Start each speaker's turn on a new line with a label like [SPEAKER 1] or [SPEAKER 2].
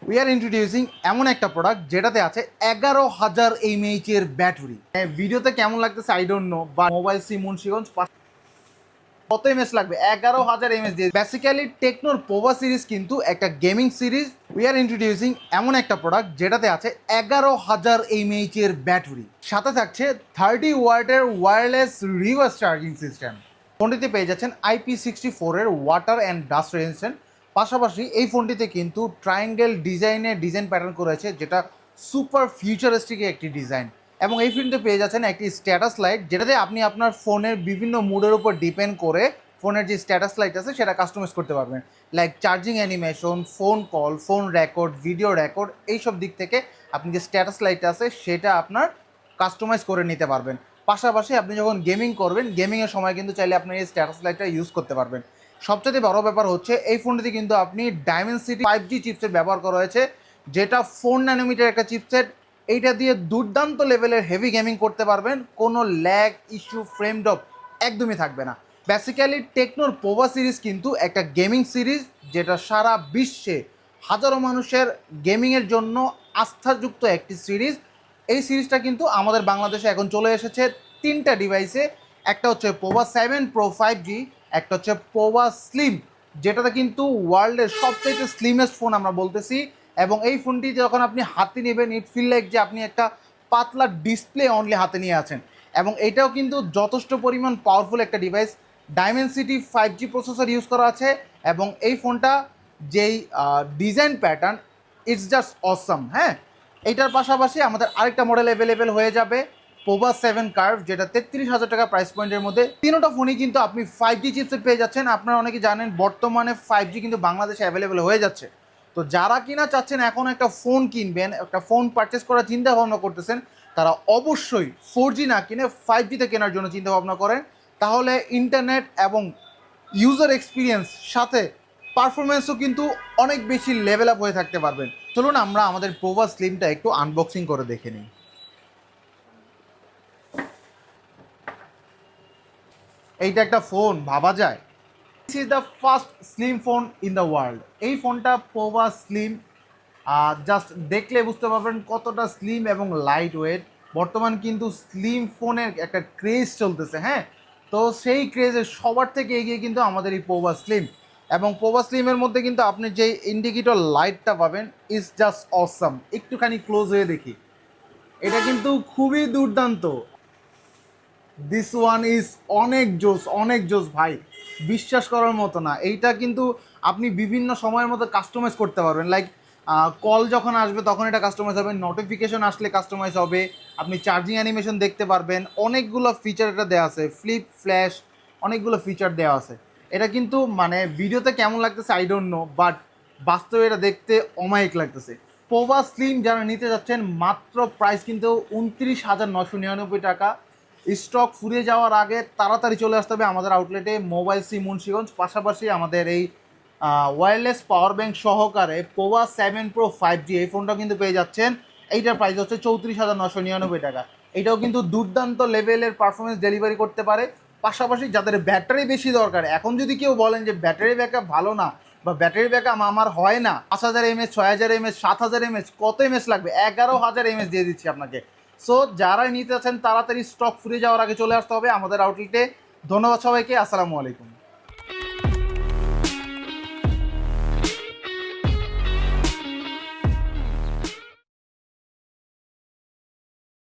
[SPEAKER 1] We are introducing এমন একটা product যেটাতে আছে 11,000 mAh এর ব্যাটারি। ভিডিওতে কেমন লাগতেছে আই ডোন্ট নো, বা মোবাইল সি মুন্সিগঞ্জ কত এমএস লাগবে 11,000 এমএস দিয়ে। বেসিক্যালি টেকনোর পোভা সিরিজ কিন্তু একটা gaming series. We are introducing এমন একটা প্রোডাক্ট যেটাতে আছে 11,000 mAh এর ব্যাটারি, সাথে থাকছে 30 ওয়াটের ওয়্যারলেস রিভার্স চার্জিং সিস্টেম। ফোনটিতে পেয়ে যাচ্ছেন IP64 এর ওয়াটার অ্যান্ড ডাস্ট রেজিস্ট্যান্ট। পাশাপাশি এই ফোনটিতে কিন্তু ট্রায়াঙ্গেল ডিজাইন প্যাটার্ন করেছে, যেটা সুপার ফিউচারিস্টিক একটি ডিজাইন। এবং এই ফোনটিতে পেয়ে যাচ্ছেন একটি স্ট্যাটাস লাইট, যেটাতে আপনি আপনার ফোনের বিভিন্ন মুডের উপর ডিপেন্ড করে ফোনের যে স্ট্যাটাস লাইট আছে সেটা কাস্টমাইজ করতে পারবেন, like charging animation, phone call, phone record, video record, এইসব দিক থেকে আপনি যে স্ট্যাটাস লাইট আছে সেটা আপনার কাস্টমাইজ করে নিতে পারবেন। পাশাপাশি আপনি যখন গেমিং করবেন, গেমিংয়ের সময় কিন্তু চাইলে আপনি এই স্ট্যাটাস লাইটটা ইউজ করতে পারবেন। সবচেয়ে বড় ব্যাপার হচ্ছে এই ফোনটিতে কিন্তু আপনি ডায়মেনসিটি 5G চিপসেট ব্যবহার করা হয়েছে, যেটা 4 ন্যানোমিটার একটা চিপসেট। এইটা দিয়ে দুর্দান্ত লেভেলের হেভি গেমিং করতে পারবেন, কোনো ল্যাগ ইস্যু, ফ্রেম ড্রপ একদমই থাকবে না। বেসিক্যালি টেকনোর পোভা সিরিজ কিন্তু একটা গেমিং সিরিজ, যেটা সারা বিশ্বে হাজারো মানুষের গেমিংয়ের জন্য আস্থাযুক্ত একটি সিরিজ। এই সিরিজটা কিন্তু আমাদের বাংলাদেশে এখন চলে এসেছে তিনটা ডিভাইসে। একটা হচ্ছে পোভা 7 Pro 5G, একটা হচ্ছে পোভা স্লিম, যেটাতে কিন্তু ওয়ার্ল্ডের সবচেয়ে স্লিমেস্ট ফোন আমরা বলতেছি। এবং এই ফোনটি যখন আপনি হাতে নেবেন, ইট ফিল লাইক যে আপনি একটা পাতলা ডিসপ্লে অনলি হাতে নিয়ে আছেন। এবং এটাও কিন্তু যথেষ্ট পরিমাণ পাওয়ারফুল একটা device. Dimensity 5G processor use করা আছে। এবং এই ফোনটা যেই design pattern, it's just awesome. হ্যাঁ, এইটার পাশাপাশি আমাদের আরেকটা মডেল অ্যাভেলেবেল হয়ে যাবে, পোভা 7 কার্ভ, যেটা 33,000 টাকা প্রাইস পয়েন্টের মধ্যে। তিনোটা ফোনই কিন্তু আপনি 5G চিপসেট পেয়ে যাচ্ছেন। আপনারা অনেকে জানেন বর্তমানে 5G কিন্তু বাংলাদেশে অ্যাভেলেবেল হয়ে যাচ্ছে। তো যারা কিনা চাচ্ছেন এখন একটা ফোন কিনবেন, একটা ফোন পারচেস করার চিন্তা ভাবনা করতেছেন, তারা অবশ্যই 4G না কিনে 5Gতে কেনার জন্য চিন্তা ভাবনা করেন। তাহলে ইন্টারনেট এবং ইউজার এক্সপিরিয়েন্স সাথে পারফরমেন্সও কিন্তু অনেক বেশি লেভেল আপ হয়ে থাকতে পারবেন। চলুন আমরা আমাদের পোভা স্লিমটা একটু আনবক্সিং করে দেখে নিই। এইটা একটা ফোন ভাবা যায়। This is the first slim phone in the world. এই ফোনটা পোভা স্লিম, জাস্ট দেখলে বুঝতে পারবেন কতটা স্লিম এবং লাইট ওয়েট। বর্তমান কিন্তু স্লিম ফোনের একটা ক্রেজ চলতেছে। হ্যাঁ, তো সেই ক্রেজের সবার থেকে এগিয়ে কিন্তু আমাদের এই পোভা স্লিম। এবং পোভা স্লিমের মধ্যে কিন্তু আপনি যে ইন্ডিকেটর লাইটটা পাবেন, ইজ জাস্ট অসাম। একটুখানি ক্লোজ হয়ে দেখি, এটা কিন্তু খুবই দুর্দান্ত। দিস ওয়ান ইজ অনেক জোস ভাই, বিশ্বাস করার মতো না। এইটা কিন্তু আপনি বিভিন্ন সময়ের মতো কাস্টমাইজ করতে পারবেন, লাইক কল যখন আসবে তখন এটা কাস্টমাইজ হবে, নোটিফিকেশন আসলে কাস্টমাইজ হবে, আপনি চার্জিং অ্যানিমেশন দেখতে পারবেন। অনেকগুলো ফিচার এটা দেওয়া আছে, ফ্লিপ, ফ্ল্যাশ, অনেকগুলো ফিচার দেওয়া আছে। এটা কিন্তু মানে ভিডিওতে কেমন লাগতেছে আই ডোন্ট নো, বাট বাস্তবে এটা দেখতে অমায়িক লাগতেছে। পোভা স্লিম যারা নিতে যাচ্ছেন, মাত্র প্রাইস কিন্তু 29,999 টাকা। স্টক ফুরিয়ে যাওয়ার আগে তাড়াতাড়ি চলে আসতে হবে আমাদের আউটলেটে, মোবাইল সি মুন্সিগঞ্জ। পাশাপাশি আমাদের এই ওয়্যারলেস পাওয়ার ব্যাংক সহকারে পোভা 7 Pro 5G এই ফোনটাও কিন্তু পেয়ে যাচ্ছেন। এইটার প্রাইস হচ্ছে 34,999 টাকা। এটাও কিন্তু দুর্দান্ত লেভেলের পারফরমেন্স ডেলিভারি করতে পারে। পাশাপাশি যাদের ব্যাটারি বেশি দরকার, এখন যদি কেউ বলেন যে ব্যাটারি ব্যাকআপ ভালো না বা ব্যাটারি ব্যাকআপ আমার হয় না, 5,000 mAh, 6,000 mAh, 7,000 mAh, কত mAh লাগবে? 11,000 mAh দিয়ে দিচ্ছি আপনাকে। সো যারাই নিতে চাচ্ছেন তাড়াতাড়ি স্টক ফুরিয়ে যাওয়ার আগে চলে আসতে হবে আমাদের আউটলেটে। ধন্যবাদ সবাইকে, আসসালামু আলাইকুম।